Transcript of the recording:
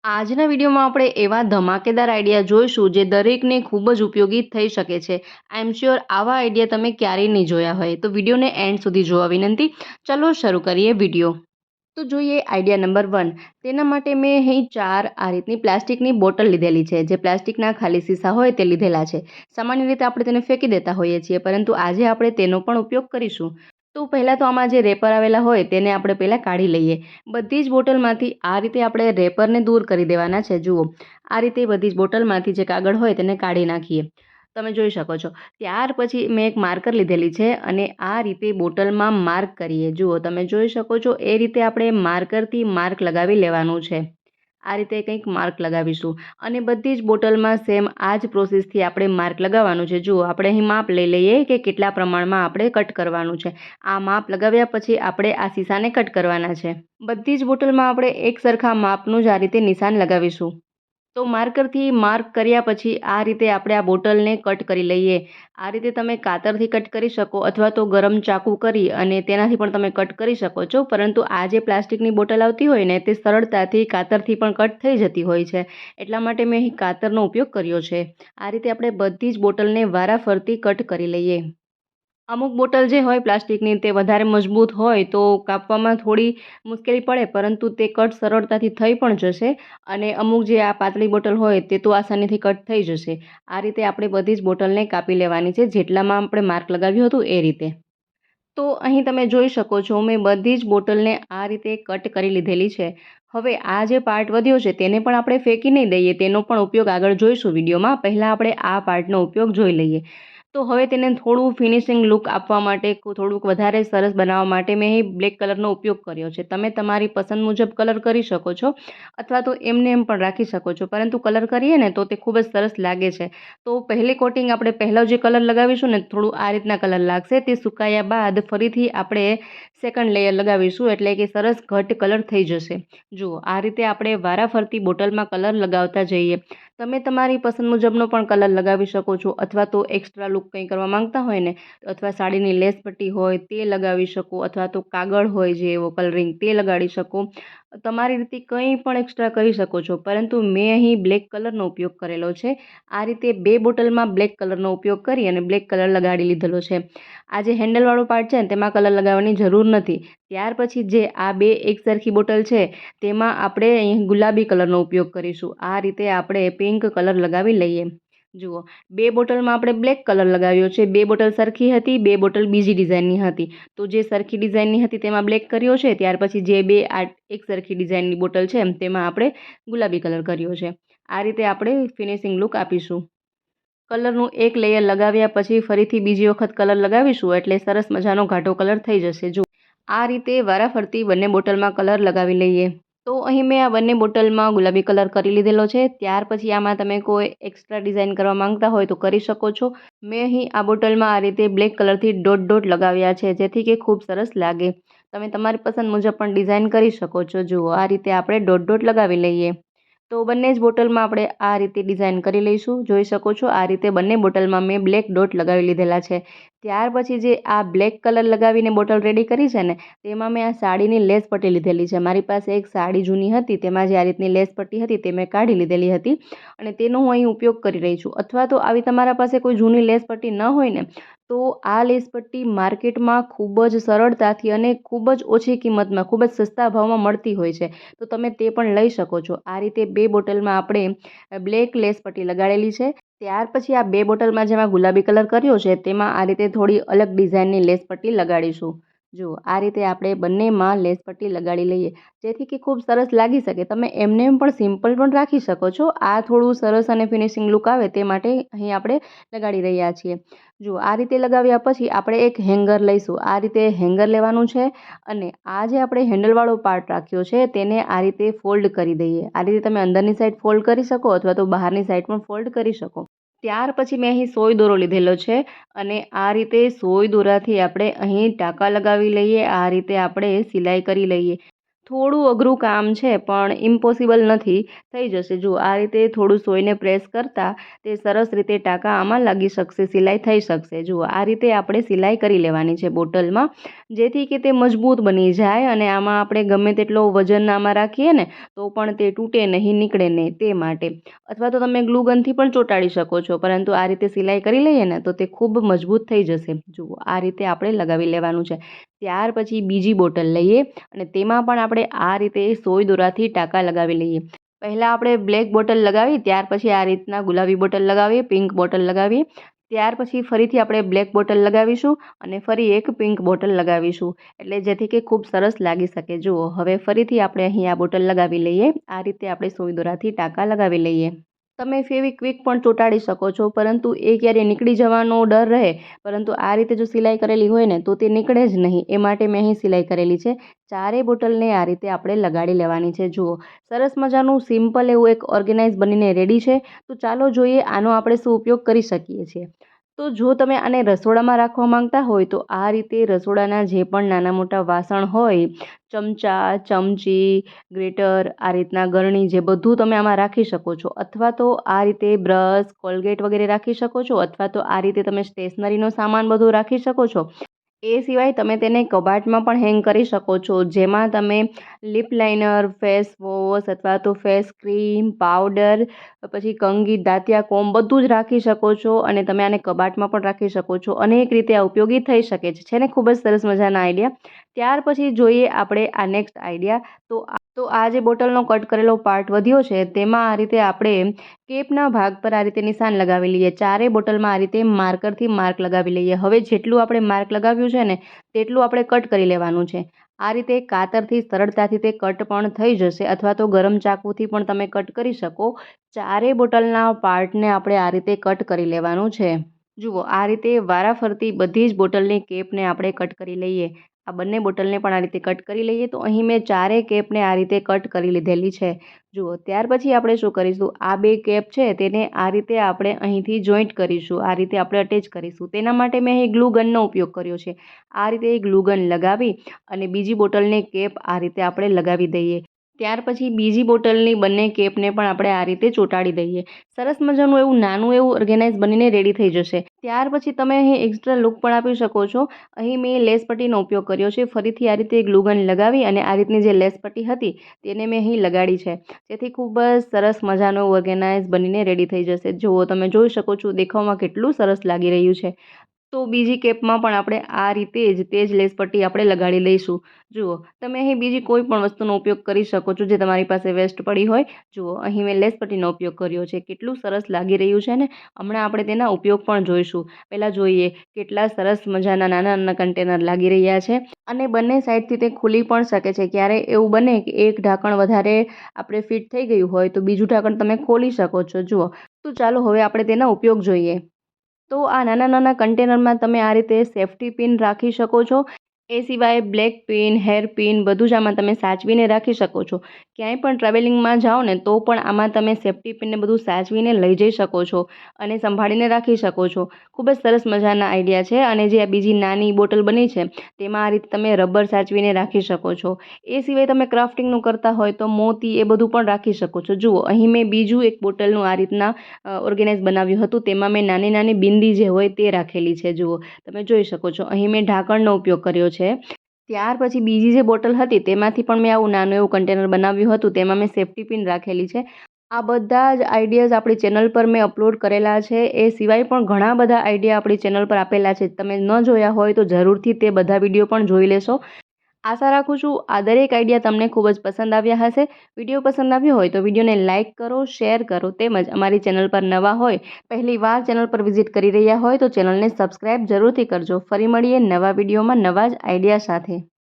આજના વિડીયોમાં આપણે એવા ધમાકેદાર આઈડિયા જોઈશું જે દરેકને ખૂબ જ ઉપયોગી થઈ શકે છે. આઈ એમ શ્યોર આવા આઈડિયા તમે ક્યારેય નહીં જોયા હોય, તો વિડીયોને એન્ડ સુધી જોવા વિનંતી. ચલો શરૂ કરીએ વિડીયો. તો જોઈએ આઈડિયા નંબર 1. તેના માટે મેં અહીં 4 આ રીતની પ્લાસ્ટિકની બોટલ લીધેલી છે. જે પ્લાસ્ટિકના ખાલી શીશા હોય તે લીધેલા છે. સામાન્ય રીતે આપણે તેને ફેંકી દેતા હોઈએ છીએ, પરંતુ આજે આપણે તેનો પણ ઉપયોગ કરીશું. તો પહેલાં તો આમાં જે રેપર આવેલા હોય તેને આપણે પહેલાં કાઢી લઈએ. બધી જ બોટલમાંથી આ રીતે આપણે રેપરને દૂર કરી દેવાના છે. જુઓ, આ રીતે બધી જ બોટલમાંથી જે કાગળ હોય તેને કાઢી નાખીએ. તમે જોઈ શકો છો. ત્યાર પછી મેં એક માર્કર લીધેલી છે અને આ રીતે બોટલમાં માર્ક કરીએ. જુઓ, તમે જોઈ શકો છો એ રીતે આપણે માર્કરથી માર્ક લગાવી લેવાનું છે. આ રીતે કંઈક માર્ક લગાવીશું અને બધી જ બોટલમાં સેમ આ જ પ્રોસેસથી આપણે માર્ક લગાવવાનું છે. જુઓ, આપણે અહીં માપ લઈ લઈએ કે કેટલા પ્રમાણમાં આપણે કટ કરવાનું છે. આ માપ લગાવ્યા પછી આપણે આ શીશાને કટ કરવાના છે. બધી જ બોટલમાં આપણે એક સરખા માપનું જ આ રીતે નિશાન લગાવીશું. તો માર્કરથી માર્ક કર્યા પછી આ રીતે આપણે આ બોટલને કટ કરી લઈએ. આ રીતે તમે કાતરથી કટ કરી શકો અથવા તો ગરમ ચાકુ કરી અને તેનાથી પણ તમે કટ કરી શકો છો. પરંતુ આ જે પ્લાસ્ટિકની બોટલ આવતી હોય ને તે સરળતાથી કાતરથી પણ કટ થઈ જતી હોય છે. એટલા માટે મેં અહીં કાતરનો ઉપયોગ કર્યો છે. આ રીતે આપણે બધી જ બોટલને વારાફરતી કટ કરી લઈએ. અમુક બોટલ જે હોય પ્લાસ્ટિકની તે વધારે મજબૂત હોય તો કાપવામાં થોડી મુશ્કેલી પડે, પરંતુ તે કટ સરળતાથી થઈ પણ જશે. અને અમુક જે આ પાતળી બોટલ હોય તે તો આસાનીથી કટ થઈ જશે. આ રીતે આપણે બધી જ બોટલને કાપી લેવાની છે, જેટલામાં આપણે માર્ક લગાવ્યું હતું એ રીતે. તો અહીં તમે જોઈ શકો છો મેં બધી જ બોટલને આ રીતે કટ કરી લીધેલી છે. હવે આ જે પાર્ટ વધ્યો છે તેને પણ આપણે ફેંકી નહીં દઈએ, તેનો પણ ઉપયોગ આગળ જોઈશું વિડીયોમાં. પહેલાં આપણે આ પાર્ટનો ઉપયોગ જોઈ લઈએ. તો હવે તેને થોડું ફિનિશિંગ લુક આપવા માટે, થોડુંક વધારે સરસ બનાવવા માટે મેં અહીં બ્લેક કલરનો ઉપયોગ કર્યો છે. તમે તમારી પસંદ મુજબ કલર કરી શકો છો અથવા તો એમને એમ પણ રાખી શકો છો, પરંતુ કલર કરીએ ને તો તે ખૂબ જ સરસ લાગે છે. તો પહેલી કોટિંગ આપણે પહેલો જે કલર લગાવીશું ને થોડું આ રીતના કલર લાગશે. તે સુકાયા બાદ ફરીથી આપણે સેકન્ડ લેયર લગાવીશું, એટલે કે સરસ ઘટ કલર થઈ જશે. જુઓ, આ રીતે આપણે વારાફરતી બોટલમાં કલર લગાવતા જઈએ. તમે તમારી પસંદ મુજબનો પણ કલર લગાવી શકો છો અથવા તો એક્સ્ટ્રા લુક કંઈ કરવા માંગતા હોય ને, અથવા સાડીની લેસ પટ્ટી હોય તે લગાવી શકો અથવા તો કાગળ હોય જે એવો કલરિંગ તે લગાડી શકો. તમારી રીતે કંઈ પણ એક્સ્ટ્રા કરી શકો છો, પરંતુ મેં અહીં બ્લેક કલરનો ઉપયોગ કરેલો છે. આ રીતે 2 બોટલમાં બ્લેક કલરનો ઉપયોગ કરી અને બ્લેક કલર લગાડી લીધેલો છે. આ જે હેન્ડલવાળો પાર્ટ છે ને તેમાં કલર લગાવવાની જરૂર નથી. ત્યાર પછી જે આ 2 એકસરખી બોટલ છે તેમાં આપણે અહીં ગુલાબી કલરનો ઉપયોગ કરીશું. આ રીતે આપણે પિંક કલર લગાવી લઈએ. જુઓ, 2 બોટલમાં આપણે બ્લેક કલર લગાવ્યો છે. 2 બોટલ સરખી હતી, 2 બોટલ બીજી ડિઝાઇનની હતી. તો જે સરખી ડિઝાઇનની હતી તેમાં બ્લેક કર્યો છે. ત્યાર પછી જે 2 આ એક સરખી ડિઝાઇનની બોટલ છે તેમાં આપણે ગુલાબી કલર કર્યો છે. આ રીતે આપણે ફિનિશિંગ લુક આપીશું. કલરનું એક લેયર લગાવ્યા પછી ફરીથી બીજી વખત કલર લગાવીશું એટલે સરસ મજાનો ઘાટો કલર થઈ જશે. જો આ રીતે વારાફરતી બંને બોટલમાં કલર લગાવી લઈએ. તો અહીં મેં આ બંને બોટલમાં ગુલાબી કલર કરી લીધેલો છે. ત્યાર પછી આમાં તમે કોઈ એક્સ્ટ્રા ડિઝાઇન કરવા માંગતા હોય તો કરી શકો છો. મેં અહીં આ બોટલમાં આ રીતે બ્લેક કલરથી ડોટ ડોટ લગાવ્યા છે, જેથી કે ખૂબ સરસ લાગે. તમે તમારી પસંદ મુજબ પણ ડિઝાઇન કરી શકો છો. જુઓ, આ રીતે આપણે ડોટ ડોટ લગાવી લઈએ. તો બંને જ બોટલમાં આપણે આ રીતે ડિઝાઇન કરી લઈશું. જોઈ શકો છો આ રીતે બંને બોટલમાં મેં બ્લેક ડોટ લગાવી લીધેલા છે. ત્યાર પછી જે આ બ્લેક કલર લગાવીને બોટલ રેડી કરી છે ને, તેમાં મેં આ સાડીની લેસ પટ્ટી લીધેલી છે. મારી પાસે એક સાડી જૂની હતી, તેમાં જે આ રીતની લેસ પટ્ટી હતી તે મેં કાઢી લીધેલી હતી અને તેનો હું અહીં ઉપયોગ કરી રહી છું. અથવા તો આવી તમારા પાસે કોઈ જૂની લેસ પટ્ટી ન હોય ને, તો આ લેસ પટ્ટી માર્કેટમાં ખૂબ જ સરળતાથી અને ખૂબ જ ઓછી કિંમતમાં, ખૂબ જ સસ્તા ભાવમાં મળતી હોય છે. તો તમે તે પણ લઈ શકો છો. આ રીતે 2 બોટલમાં આપણે બ્લેક લેસ પટ્ટી લગાડેલી છે. ત્યાર પછી આ 2 બોટલમાં જેમાં ગુલાબી કલર કર્યો છે તેમાં આ રીતે થોડી અલગ ડિઝાઇનની લેસ પટ્ટી લગાડીશું. જુઓ, આ રીતે આપણે બંનેમાં લેસ પટ્ટી લગાડી લઈએ, જેથી કે ખૂબ સરસ લાગી શકે. તમે એમને એમ પણ સિમ્પલ પણ રાખી શકો છો. આ થોડું સરસ અને ફિનિશિંગ લુક આવે તે માટે અહીં આપણે લગાડી રહ્યા છીએ. જુઓ, આ રીતે લગાવ્યા પછી આપણે એક હેંગર લઈશું. આ રીતે હેંગર લેવાનું છે અને આ જે આપણે હેન્ડલવાળો પાર્ટ રાખ્યો છે તેને આ રીતે ફોલ્ડ કરી દઈએ. આ રીતે તમે અંદરની સાઈડ ફોલ્ડ કરી શકો અથવા તો બહારની સાઈડ પણ ફોલ્ડ કરી શકો. ત્યાર પછી મેં અહીં સોય દોરો લીધેલો છે અને આ રીતે સોય દોરાથી આપણે અહીં ટાંકા લગાવી લઈએ. આ રીતે આપણે સિલાઈ કરી લઈએ. થોડું અઘરું કામ છે પણ ઇમ્પોસિબલ નથી, થઈ જશે. જુઓ આ રીતે થોડું સોયને પ્રેસ કરતાં તે સરસ રીતે ટાંકા આમાં લાગી શકશે, સિલાઈ થઈ શકશે. જુઓ આ રીતે આપણે સિલાઈ કરી લેવાની છે બોટલમાં, જેથી કે તે મજબૂત બની જાય અને આમાં આપણે ગમે તેટલો વજન આમાં રાખીએ ને તો પણ તે તૂટે નહીં, નીકળે નહીં તે માટે. અથવા તો તમે ગ્લુ ગનથી પણ ચોંટાડી શકો છો, પરંતુ આ રીતે સિલાઈ કરી લઈએ ને તો તે ખૂબ મજબૂત થઈ જશે. જુઓ આ રીતે આપણે લગાવી લેવાનું છે. ત્યાર પછી બીજી બોટલ લઈએ અને તેમાં પણ આપણે આ રીતે સોય દોરાથી ટાંકા લગાવી લઈએ. પહેલાં આપણે બ્લેક બોટલ લગાવી, ત્યાર પછી આ રીતના ગુલાબી બોટલ લગાવીએ, પિંક બોટલ લગાવીએ. ત્યાર પછી ફરીથી આપણે બ્લેક બોટલ લગાવીશું અને ફરી એક પિંક બોટલ લગાવીશું, એટલે જેથી કે ખૂબ સરસ લાગી શકે. જુઓ હવે ફરીથી આપણે અહીં આ બોટલ લગાવી લઈએ. આ રીતે આપણે સોય દોરાથી ટાંકા લગાવી લઈએ. તમે ફેવિક્વિક પણ ચોંટાડી શકો છો, પરંતુ એ ક્યારે નીકળી જવાનો ડર રહે. પરંતુ આ રીતે જો સિલાઈ કરેલી હોય ને તો તે નીકળે જ નહીં, એ માટે મેં અહીં સિલાઈ કરેલી છે. ચારેય બોટલને આ રીતે આપણે લગાડી લેવાની છે. જુઓ સરસ મજાનું સિમ્પલ એવું એક ઓર્ગેનાઇઝ બનીને રેડી છે. તો ચાલો જોઈએ આનો આપણે શું ઉપયોગ કરી શકીએ છીએ. તો જો તમે આને રસોડામાં રાખવા માંગતા હોય તો આ રીતે રસોડાના જે પણ નાના મોટા વાસણ હોય, ચમચા, ચમચી, ગ્રેટર, આ રીતના ગરણી, જે બધું તમે આમાં રાખી શકો છો. અથવા તો આ રીતે બ્રશ, કોલગેટ વગેરે રાખી શકો છો, અથવા તો આ રીતે તમે સ્ટેશનરીનો સામાન બધું રાખી શકો છો. એ સિવાય તમે તેને કબાટમાં પણ હેંગ કરી શકો છો, જેમાં તમે લિપ લાઇનર, ફેસ વોશ અથવા તો ફેસ ક્રીમ, પાવડર, પછી કંઘી, દાંતિયા કોમ્બ બધું જ રાખી શકો છો. અને તમે આને કબાટમાં પણ રાખી શકો છો. અનેક રીતે આ ઉપયોગી થઈ શકે છે ને, ખૂબ જ સરસ મજાના આઈડિયા. ત્યાર પછી જોઈએ આપણે આ નેક્સ્ટ આઈડિયા. તો આ જે બોટલનો કટ કરેલો પાર્ટ વધ્યો છે તેમાં આ રીતે આપણે કેપના ભાગ પર આ રીતે નિશાન લગાવી લઈએ. ચારેય બોટલમાં આ રીતે માર્કરથી માર્ક લગાવી લઈએ. હવે જેટલું આપણે માર્ક લગાવ્યું છે ને તેટલું આપણે કટ કરી લેવાનું છે. આ રીતે કાતરથી સરળતાથી તે કટ પણ થઈ જશે, અથવા તો ગરમ ચાકુથી પણ તમે કટ કરી શકો. ચારેય બોટલના પાર્ટને આપણે આ રીતે કટ કરી લેવાનું છે. જુઓ આ રીતે વારાફરતી બધી જ બોટલની કેપને આપણે કટ કરી લઈએ. આ બંને બોટલને પણ આ રીતે કટ કરી લઈએ. તો અહીં મેં ચારેય કેપને આ રીતે કટ કરી લીધેલી છે. જુઓ ત્યાર પછી આપણે શું કરીશું, આ બે કેપ છે તેને આ રીતે આપણે અહીંથી જોઈન્ટ કરીશું, આ રીતે આપણે અટેચ કરીશું. તેના માટે મેં અહીં ગ્લુ ગનનો ઉપયોગ કર્યો છે. આ રીતે ગ્લુ ગન લગાવી અને બીજી બોટલની કેપ આ રીતે આપણે લગાવી દઈએ. ત્યાર પછી બીજી બોટલની બંને કેપને પણ આપણે આ રીતે ચોંટાડી દઈએ. સરસ મજાનું એવું નાનું એવું ઓર્ગેનાઇઝ બનીને રેડી થઈ જશે. ત્યાર પછી તમે અહીં એક્સ્ટ્રા લુક પણ આપી શકો છો. અહીં મેં લેસ પટ્ટીનો ઉપયોગ કર્યો છે. ફરીથી આ રીતે ગ્લુ ગન લગાવી અને આ રીતની જે લેસ પટ્ટી હતી તેને મેં અહીં લગાડી છે, જેથી ખૂબ જ સરસ મજાનું ઓર્ગેનાઇઝ બનીને રેડી થઈ જશે. જુઓ તમે જોઈ શકો છો દેખાવમાં કેટલું સરસ લાગી રહ્યું છે. તો બીજી કેપમાં પણ આપણે આ રીતે જ તે જ લેસ પટ્ટી આપણે લગાડી લઈશું. જુઓ તમે અહીં બીજી કોઈ પણ વસ્તુનો ઉપયોગ કરી શકો છો જે તમારી પાસે વેસ્ટ પડી હોય. જુઓ અહીં મેં લેસ પટ્ટીનો ઉપયોગ કર્યો છે. કેટલું સરસ લાગી રહ્યું છે ને. હમણાં આપણે તેના ઉપયોગ પણ જોઈશું. પહેલાં જોઈએ કેટલા સરસ મજાના નાના નાના કન્ટેનર લાગી રહ્યા છે. અને બંને સાઈડથી તે ખુલી પણ શકે છે. ક્યારે એવું બને કે એક ઢાંકણ વધારે આપણે ફિટ થઈ ગયું હોય તો બીજું ઢાંકણ તમે ખોલી શકો છો. જુઓ તો ચાલો હવે આપણે તેના ઉપયોગ જોઈએ. તો આ નાના નાના કન્ટેનરમાં તમે આ રીતે સેફ્ટી પિન રાખી શકો છો. એ સિવાય બ્લેક પિન, હેર પિન બધું જ આમાં તમે સાચવીને રાખી શકો છો. ક્યાંય પણ ટ્રાવેલિંગમાં જાઓ ને તો પણ આમાં તમે સેફ્ટી પિનને બધું સાચવીને લઈ જઈ શકો છો અને સંભાળીને રાખી શકો છો. ખૂબ જ સરસ મજાના આઈડિયા છે. અને જે આ બીજી નાની બોટલ બની છે તેમાં આ રીતે તમે રબર સાચવીને રાખી શકો છો. એ સિવાય તમે ક્રાફ્ટિંગનું કરતા હોય તો મોતી એ બધું પણ રાખી શકો છો. જુઓ અહીં મેં બીજું એક બોટલનું આ રીતના ઓર્ગેનાઇઝ બનાવ્યું હતું. તેમાં મેં નાની નાની બિંદી જે હોય તે રાખેલી છે. જુઓ તમે જોઈ શકો છો અહીં મેં ઢાંકણનો ઉપયોગ કર્યો છે. ત્યાર પછી બીજી જે બોટલ હતી તેમાંથી પણ મેં આવું નાનું એવું કન્ટેનર બનાવ્યું હતું. તેમાં મેં સેફ્ટી પિન રાખેલી છે. આ બધા જ આઈડિયાઝ આપણી ચેનલ પર મેં અપલોડ કરેલા છે. એ સિવાય પણ ઘણા બધા આઈડિયા આપણી ચેનલ પર આપેલા છે. તમે ન જોયા હોય તો જરૂરથી તે બધા વિડીયો પણ જોઈ લેશો. આશા રાખું છું આ દરેક આઈડિયા તમને ખૂબ જ પસંદ આવ્યા હશે. વિડીયો પસંદ આવ્યો હોય તો વિડીયોને લાઇક કરો, શેર કરો, તેમજ અમારી ચેનલ પર નવા હોય, પહેલી વાર ચેનલ પર વિઝિટ કરી રહ્યા હોય તો ચેનલને સબસ્ક્રાઈબ જરૂરથી કરજો. ફરી મળીએ નવા વિડીયોમાં નવા જ આઈડિયા સાથે.